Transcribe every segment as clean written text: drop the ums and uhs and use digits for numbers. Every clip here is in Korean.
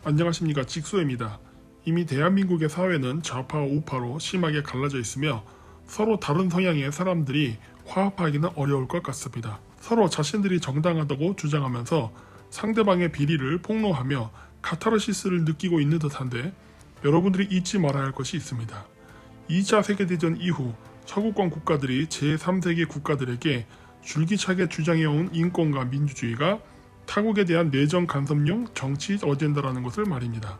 안녕하십니까, 직소입니다. 이미 대한민국의 사회는 좌파와 우파로 심하게 갈라져 있으며 서로 다른 성향의 사람들이 화합하기는 어려울 것 같습니다. 서로 자신들이 정당하다고 주장하면서 상대방의 비리를 폭로하며 카타르시스를 느끼고 있는 듯한데, 여러분들이 잊지 말아야 할 것이 있습니다. 2차 세계대전 이후 서구권 국가들이 제3세계 국가들에게 줄기차게 주장해온 인권과 민주주의가 타국에 대한 내정 간섭용 정치 어젠다라는 것을 말입니다.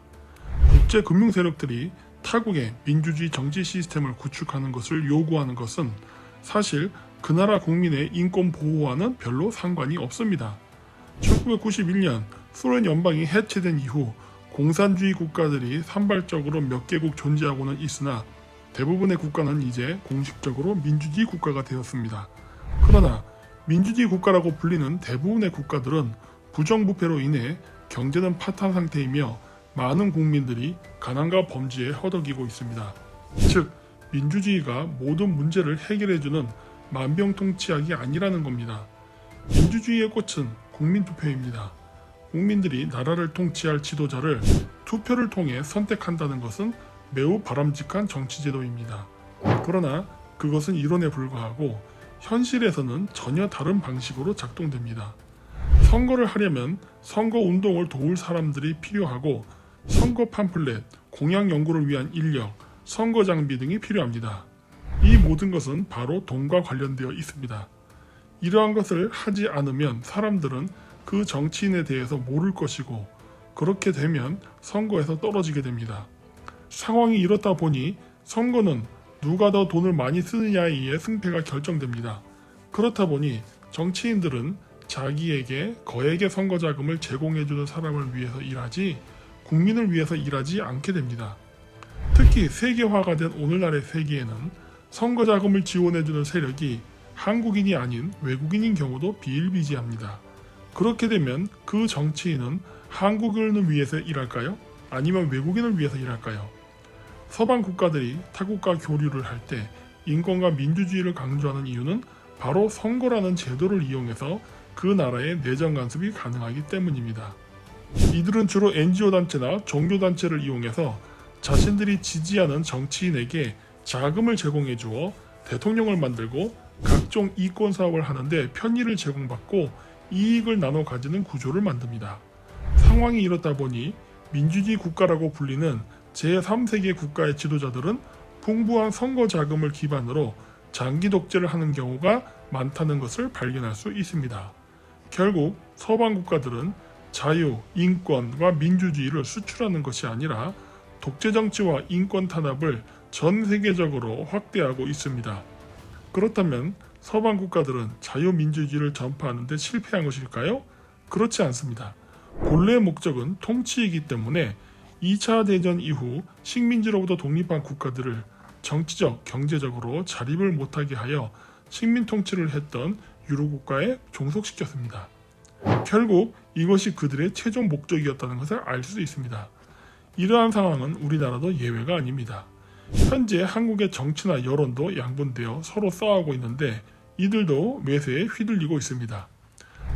국제 금융 세력들이 타국의 민주주의 정치 시스템을 구축하는 것을 요구하는 것은 사실 그 나라 국민의 인권 보호와는 별로 상관이 없습니다. 1991년 소련 연방이 해체된 이후 공산주의 국가들이 산발적으로 몇 개국 존재하고는 있으나 대부분의 국가는 이제 공식적으로 민주주의 국가가 되었습니다. 그러나 민주주의 국가라고 불리는 대부분의 국가들은 부정부패로 인해 경제는 파탄 상태이며 많은 국민들이 가난과 범죄에 허덕이고 있습니다. 즉, 민주주의가 모든 문제를 해결해주는 만병통치약이 아니라는 겁니다. 민주주의의 꽃은 국민투표입니다. 국민들이 나라를 통치할 지도자를 투표를 통해 선택한다는 것은 매우 바람직한 정치제도입니다. 그러나 그것은 이론에 불과하고 현실에서는 전혀 다른 방식으로 작동됩니다. 선거를 하려면 선거 운동을 도울 사람들이 필요하고 선거 팜플렛, 공약 연구를 위한 인력, 선거 장비 등이 필요합니다. 이 모든 것은 바로 돈과 관련되어 있습니다. 이러한 것을 하지 않으면 사람들은 그 정치인에 대해서 모를 것이고, 그렇게 되면 선거에서 떨어지게 됩니다. 상황이 이렇다 보니 선거는 누가 더 돈을 많이 쓰느냐에 의해 승패가 결정됩니다. 그렇다 보니 정치인들은 자기에게 거액의 선거 자금을 제공해주는 사람을 위해서 일하지 국민을 위해서 일하지 않게 됩니다. 특히 세계화가 된 오늘날의 세계에는 선거 자금을 지원해주는 세력이 한국인이 아닌 외국인인 경우도 비일비재합니다. 그렇게 되면 그 정치인은 한국인을 위해서 일할까요? 아니면 외국인을 위해서 일할까요? 서방 국가들이 타국과 교류를 할 때 인권과 민주주의를 강조하는 이유는 바로 선거라는 제도를 이용해서 그 나라의 내정 간섭이 가능하기 때문입니다. 이들은 주로 NGO단체나 종교단체를 이용해서 자신들이 지지하는 정치인에게 자금을 제공해 주어 대통령을 만들고 각종 이권 사업을 하는데 편의를 제공받고 이익을 나눠 가지는 구조를 만듭니다. 상황이 이렇다 보니 민주주의 국가라고 불리는 제3세계 국가의 지도자들은 풍부한 선거 자금을 기반으로 장기 독재를 하는 경우가 많다는 것을 발견할 수 있습니다. 결국 서방 국가들은 자유, 인권과 민주주의를 수출하는 것이 아니라 독재 정치와 인권 탄압을 전 세계적으로 확대하고 있습니다. 그렇다면 서방 국가들은 자유민주주의를 전파하는 데 실패한 것일까요? 그렇지 않습니다. 본래의 목적은 통치이기 때문에 2차 대전 이후 식민지로부터 독립한 국가들을 정치적, 경제적으로 자립을 못하게 하여 식민 통치를 했던 유럽국가에 종속시켰습니다. 결국 이것이 그들의 최종 목적이었다는 것을 알 수 있습니다. 이러한 상황은 우리나라도 예외가 아닙니다. 현재 한국의 정치나 여론도 양분되어 서로 싸우고 있는데 이들도 매세에 휘둘리고 있습니다.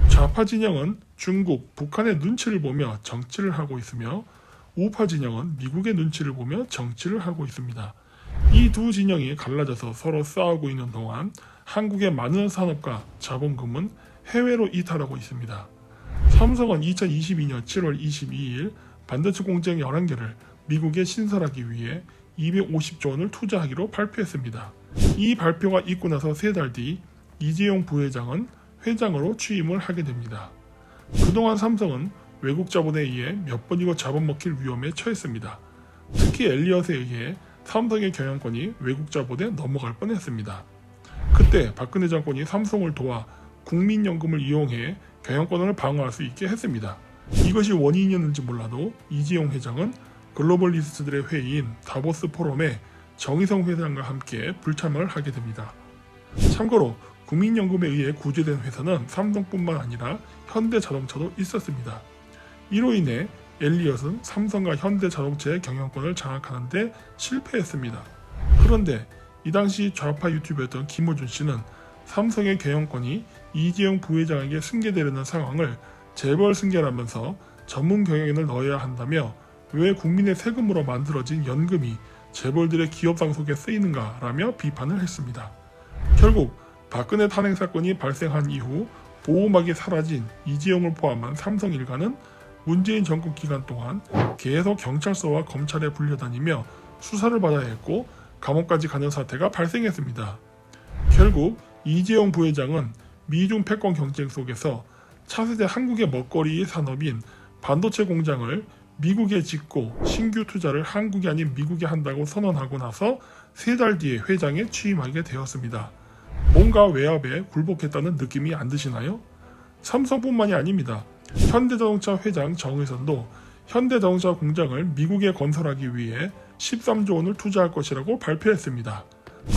좌파 진영은 중국, 북한의 눈치를 보며 정치를 하고 있으며 우파 진영은 미국의 눈치를 보며 정치를 하고 있습니다. 이 두 진영이 갈라져서 서로 싸우고 있는 동안 한국의 많은 산업과 자본금은 해외로 이탈하고 있습니다. 삼성은 2022년 7월 22일 반도체 공장 11개를 미국에 신설하기 위해 250조 원을 투자하기로 발표했습니다. 이 발표가 있고 나서 3달 뒤 이재용 부회장은 회장으로 취임을 하게 됩니다. 그동안 삼성은 외국 자본에 의해 몇 번이고 잡아먹힐 위험에 처했습니다. 특히 엘리엇에 의해 삼성의 경영권이 외국 자본에 넘어갈 뻔했습니다. 그때 박근혜 정권이 삼성을 도와 국민연금을 이용해 경영권을 방어할 수 있게 했습니다. 이것이 원인이었는지 몰라도 이재용 회장은 글로벌리스트들의 회의인 다보스 포럼에 정의성 회장과 함께 불참을 하게 됩니다. 참고로 국민연금에 의해 구제된 회사는 삼성뿐만 아니라 현대자동차도 있었습니다. 이로 인해 엘리엇은 삼성과 현대자동차의 경영권을 장악하는 데 실패했습니다. 그런데 이 당시 좌파 유튜버였던 김호준 씨는 삼성의 경영권이 이재용 부회장에게 승계되려는 상황을 재벌 승계라면서 전문 경영인을 넣어야 한다며 왜 국민의 세금으로 만들어진 연금이 재벌들의 기업 상속에 쓰이는가라며 비판을 했습니다. 결국 박근혜 탄핵 사건이 발생한 이후 보호막이 사라진 이재용을 포함한 삼성 일가는 문재인 정권 기간 동안 계속 경찰서와 검찰에 불려다니며 수사를 받아야 했고 감옥까지 가는 사태가 발생했습니다. 결국 이재용 부회장은 미중 패권 경쟁 속에서 차세대 한국의 먹거리 산업인 반도체 공장을 미국에 짓고 신규 투자를 한국이 아닌 미국에 한다고 선언하고 나서 3달 뒤에 회장에 취임하게 되었습니다. 뭔가 외압에 굴복했다는 느낌이 안 드시나요? 삼성뿐만이 아닙니다. 현대자동차 회장 정의선도 현대자동차 공장을 미국에 건설하기 위해 13조 원을 투자할 것이라고 발표했습니다.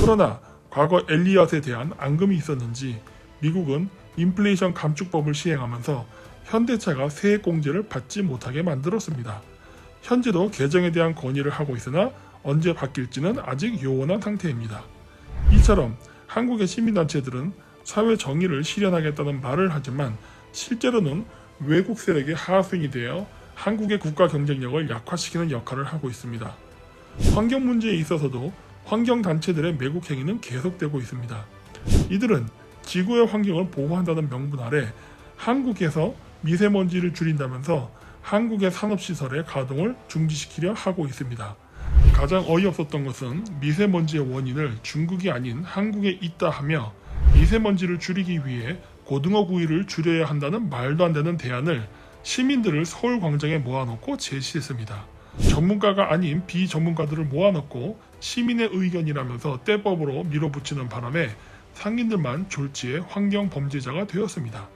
그러나 과거 엘리엇에 대한 앙금이 있었는지 미국은 인플레이션 감축법을 시행하면서 현대차가 세액공제를 받지 못하게 만들었습니다. 현재도 개정에 대한 건의를 하고 있으나 언제 바뀔지는 아직 요원한 상태입니다. 이처럼 한국의 시민단체들은 사회 정의를 실현하겠다는 말을 하지만 실제로는 외국 세력의 하수인이 되어 한국의 국가 경쟁력을 약화시키는 역할을 하고 있습니다. 환경 문제에 있어서도 환경단체들의 매국 행위는 계속되고 있습니다. 이들은 지구의 환경을 보호한다는 명분 아래 한국에서 미세먼지를 줄인다면서 한국의 산업시설의 가동을 중지시키려 하고 있습니다. 가장 어이없었던 것은 미세먼지의 원인을 중국이 아닌 한국에 있다 하며 미세먼지를 줄이기 위해 고등어 구이를 줄여야 한다는 말도 안 되는 대안을 시민들을 서울 광장에 모아놓고 제시했습니다. 전문가가 아닌 비전문가들을 모아놓고 시민의 의견이라면서 떼법으로 밀어붙이는 바람에 상인들만 졸지에 환경 범죄자가 되었습니다.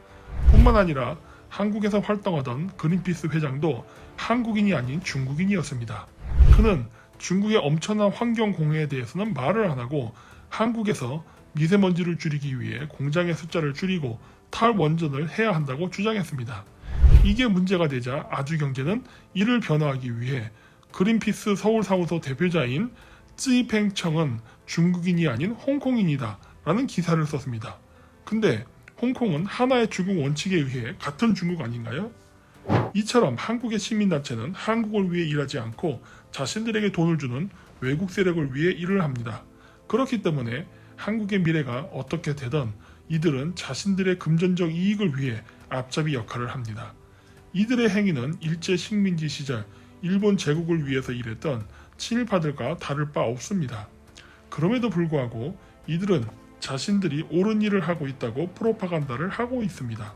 뿐만 아니라 한국에서 활동하던 그린피스 회장도 한국인이 아닌 중국인이었습니다. 그는 중국의 엄청난 환경 공해에 대해서는 말을 안 하고 한국에서 미세먼지를 줄이기 위해 공장의 숫자를 줄이고 탈원전을 해야 한다고 주장했습니다. 이게 문제가 되자 아주경제는 이를 변호하기 위해 그린피스 서울사무소 대표자인 쯔이팽청은 중국인이 아닌 홍콩인이다 라는 기사를 썼습니다. 근데 홍콩은 하나의 중국 원칙에 의해 같은 중국 아닌가요? 이처럼 한국의 시민단체는 한국을 위해 일하지 않고 자신들에게 돈을 주는 외국 세력을 위해 일을 합니다. 그렇기 때문에 한국의 미래가 어떻게 되든 이들은 자신들의 금전적 이익을 위해 앞잡이 역할을 합니다. 이들의 행위는 일제 식민지 시절 일본 제국을 위해서 일했던 친일파들과 다를 바 없습니다. 그럼에도 불구하고 이들은 자신들이 옳은 일을 하고 있다고 프로파간다를 하고 있습니다.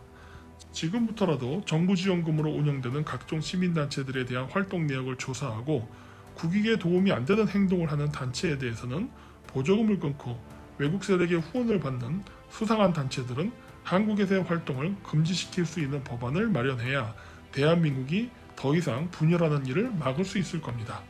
지금부터라도 정부 지원금으로 운영되는 각종 시민단체들에 대한 활동 내역을 조사하고 국익에 도움이 안 되는 행동을 하는 단체에 대해서는 보조금을 끊고 외국 세력의 후원을 받는 수상한 단체들은 한국에서의 활동을 금지시킬 수 있는 법안을 마련해야 대한민국이 더 이상 분열하는 일을 막을 수 있을 겁니다.